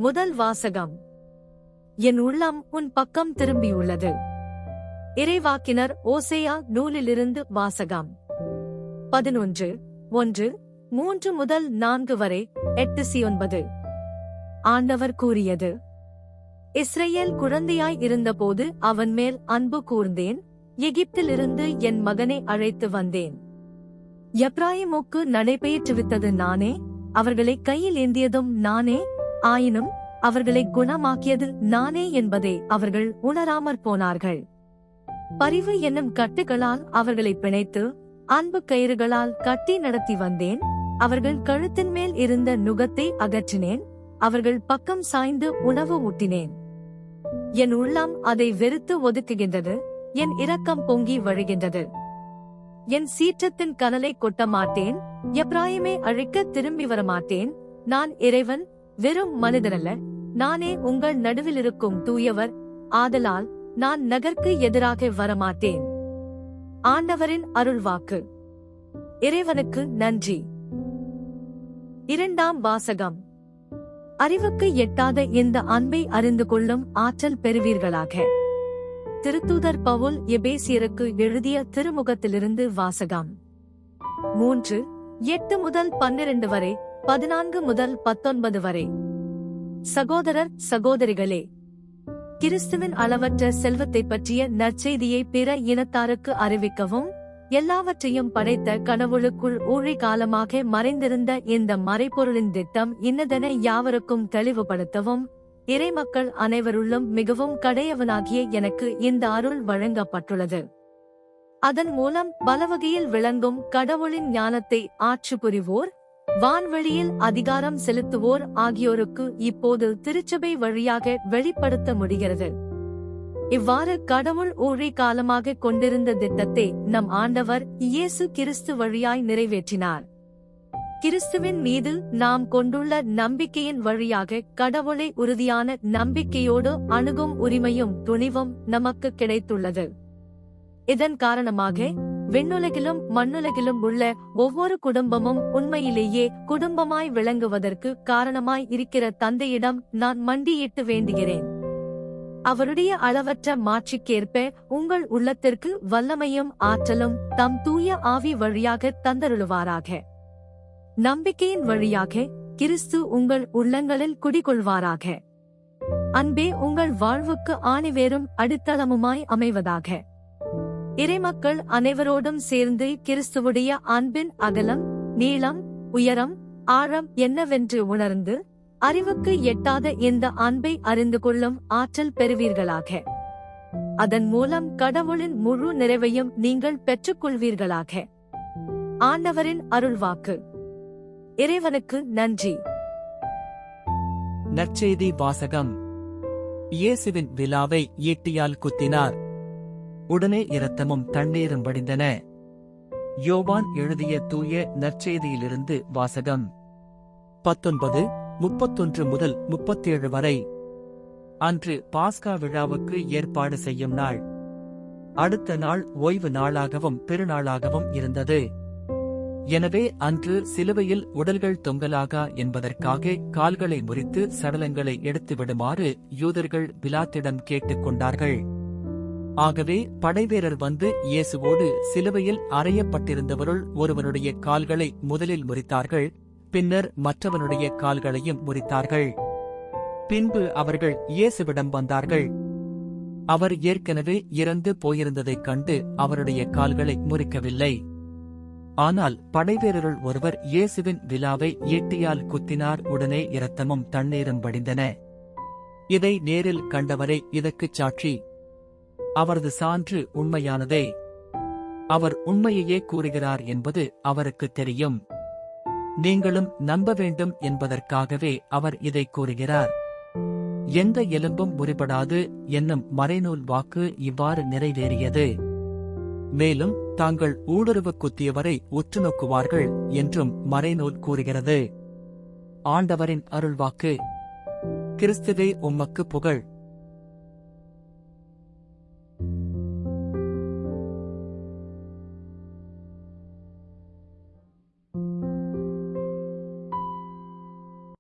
முதல் வாசகம். என் உள்ளம் உன் பக்கம் திரும்பியுள்ளது. இறைவாக்கினர் ஓசேயா நூலிலிருந்து வாசகம். 11:1-3 வரை 8-9. ஆண்டவர் கூறியது: இஸ்ரவேல் குழந்தையாய் இருந்தபோது அவன் மேல் அன்பு கூர்ந்தேன். எகிப்திலிருந்து என் மகனை அழைத்து வந்தேன். எப்ராயிமுக்கு நடைபெற்றுவித்தது நானே, அவர்களை கையில் ஏந்தியதும் நானே. ஆயினும் அவர்களை குணமாக்கியது நானே என்பதை அவர்கள் உணராமற் போனார்கள். பரிவு என்னும் கட்டுகளால் அவர்களை பிணைத்து அன்பு கயிறுகளால் கட்டி நடத்தி வந்தேன். அவர்கள் கழுத்தின் மேல் இருந்த நுகத்தை அகற்றினேன். அவர்கள் பக்கம் சாய்ந்து உணவு ஊட்டினேன். என் உள்ளம் அதை வெறுத்து ஒதுக்குகின்றது. என் இரக்கம் பொங்கி வழிகின்றது. என் சீற்றத்தின் கனலை கொட்ட மாட்டேன். எப்ராயிமை அழிக்க திரும்பி வரமாட்டேன். நான் இறைவன், வெறும் மனிதரல்ல. நானே உங்கள் நடுவிலிருக்கும் தூயவர். ஆதலால் நான் நகர்க்கு எதிராக வரமாட்டேன். ஆண்டவரின் அருள்வாக்கு. இறைவனுக்கு நன்றி. இரண்டாம் வாசகம். அறிவுக்கு எட்டாத இந்த அன்பை அறிந்து கொள்ளும் ஆற்றல் பெறுவீர்களாக. திருத்தூதர் பவுல் எபேசியருக்கு எழுதிய திருமுகத்திலிருந்து வாசகம். 3:8-12 வரை, 14-19 வரை. சகோதரர் சகோதரிகளே, கிறிஸ்துவின் அளவற்ற செல்வத்தை பற்றிய நற்செய்தியை பிற இனத்தாருக்கு அறிவிக்கவும், எல்லாவற்றையும் படைத்த கடவுளுக்குள் ஊழி காலமாக மறைந்திருந்த இந்த மறைபொருளின் திட்டம் இன்னதென யாவருக்கும் தெளிவுபடுத்தவும், இறைமக்கள் அனைவருள்ளும் மிகவும் கடையவனாகிய எனக்கு இந்த அருள் வழங்கப்பட்டுள்ளது. அதன் மூலம் பலவகையில் விளங்கும் கடவுளின் ஞானத்தை ஆட்சி புரிவோர், வான்வெளியில் அதிகாரம் செலுத்துவோர் ஆகியோருக்கு இப்போது திருச்சபை வழியாக வெளிப்படுத்த முடிகிறது. இவ்வாறு கடவுள் ஊழி காலமாக கொண்டிருந்த திட்டத்தை நம் ஆண்டவர் இயேசு கிறிஸ்து வழியாய் நிறைவேற்றினார். கிறிஸ்துவின் மீது நாம் கொண்டுள்ள நம்பிக்கையின் வழியாக கடவுளை உறுதியான நம்பிக்கையோடு அணுகும் உரிமையும் துணிவும் நமக்கு கிடைத்துள்ளது. இதன் காரணமாக விண்ணுலகிலும் மண்ணுலகிலும் உள்ள ஒவ்வொரு குடும்பமும் உண்மையிலேயே குடும்பமாய் விளங்குவதற்கு காரணமாய் இருக்கிற தந்தையிடம் நான் மண்டியிட்டு வேண்டுகிறேன். அவருடைய அளவற்ற மாட்சிக்கேற்ப உங்கள் உள்ளத்திற்கு வல்லமையும் ஆற்றலும் தம் தூய ஆவி வழியாக தந்தருளுவாராக. நம்பிக்கையின் வழியாக கிறிஸ்து உங்கள் உள்ளங்களில் குடிகொள்வாராக. அன்பே உங்கள் வாழ்வுக்கு ஆணிவேரும் அடித்தளமுமாய் அமைவதாக. இறைமக்கள் அனைவரோடும் சேர்ந்து கிறிஸ்துவுடைய அன்பின் அகலம், நீளம், உயரம், ஆழம் என்னவென்று உணர்ந்து அறிவுக்கு எட்டாத இந்த அன்பை அறிந்து கொள்ளும் ஆற்றல் பெறுவீர்களாக. அதன் மூலம் கடவுளின் முழு நிறைவையும் நீங்கள் பெற்றுக்கொள்வீர்களாக. ஆண்டவரின் அருள்வாக்கு. இறைவனுக்கு நன்றி. நற்செய்தி வாசகம். இயேசுவின் விலாவை ஈட்டியால் குத்தினார். உடனே இரத்தமும் தண்ணீரும் வடிந்தன. யோவான் எழுதிய தூய நற்செய்தியிலிருந்து வாசகம். 19:31-37 வரை. அன்று பாஸ்கா விழாவுக்கு ஏற்பாடு செய்யும் நாள். அடுத்த நாள் ஓய்வு நாளாகவும் பெருநாளாகவும் இருந்தது. எனவே அன்று சிலுவையில் உடல்கள் தொங்கலாகா என்பதற்காக கால்களை முறித்து சடலங்களை எடுத்துவிடுமாறு யூதர்கள் பிலாத்திடம் கேட்டுக்கொண்டார்கள். ஆகவே படைவீரர் வந்து இயேசுவோடு சிலுவையில் அறையப்பட்டிருந்தவருள் ஒருவனுடைய கால்களை முதலில் முறித்தார்கள். பின்னர் மற்றவனுடைய கால்களையும் முறித்தார்கள். பின்பு அவர்கள் இயேசுவிடம் வந்தார்கள். அவர் ஏற்கனவே இறந்து போயிருந்ததைக் கண்டு அவருடைய கால்களை முறிக்கவில்லை. ஆனால் படைவீரருள் ஒருவர் இயேசுவின் விலாவை ஈட்டியால் குத்தினார். உடனே இரத்தமும் தண்ணீரும் வடிந்தன. இதை நேரில் கண்டவரே இதற்குச் சாட்சி. அவரது சான்று உண்மையானதே. அவர் உண்மையையே கூறுகிறார் என்பது அவருக்கு தெரியும். நீங்களும் நம்ப வேண்டும் என்பதற்காகவே அவர் இதை கூறுகிறார். எந்த எலும்பும் முறிபடாது என்னும் மறைநூல் வாக்கு இவ்வாறு நிறைவேறியது. மேலும் தாங்கள் ஊடுருவ குத்தியவரை உற்று நோக்குவார்கள் என்றும் மறைநூல் கூறுகிறது. ஆண்டவரின் அருள்வாக்கு. கிறிஸ்துவே உமக்கு புகழ்.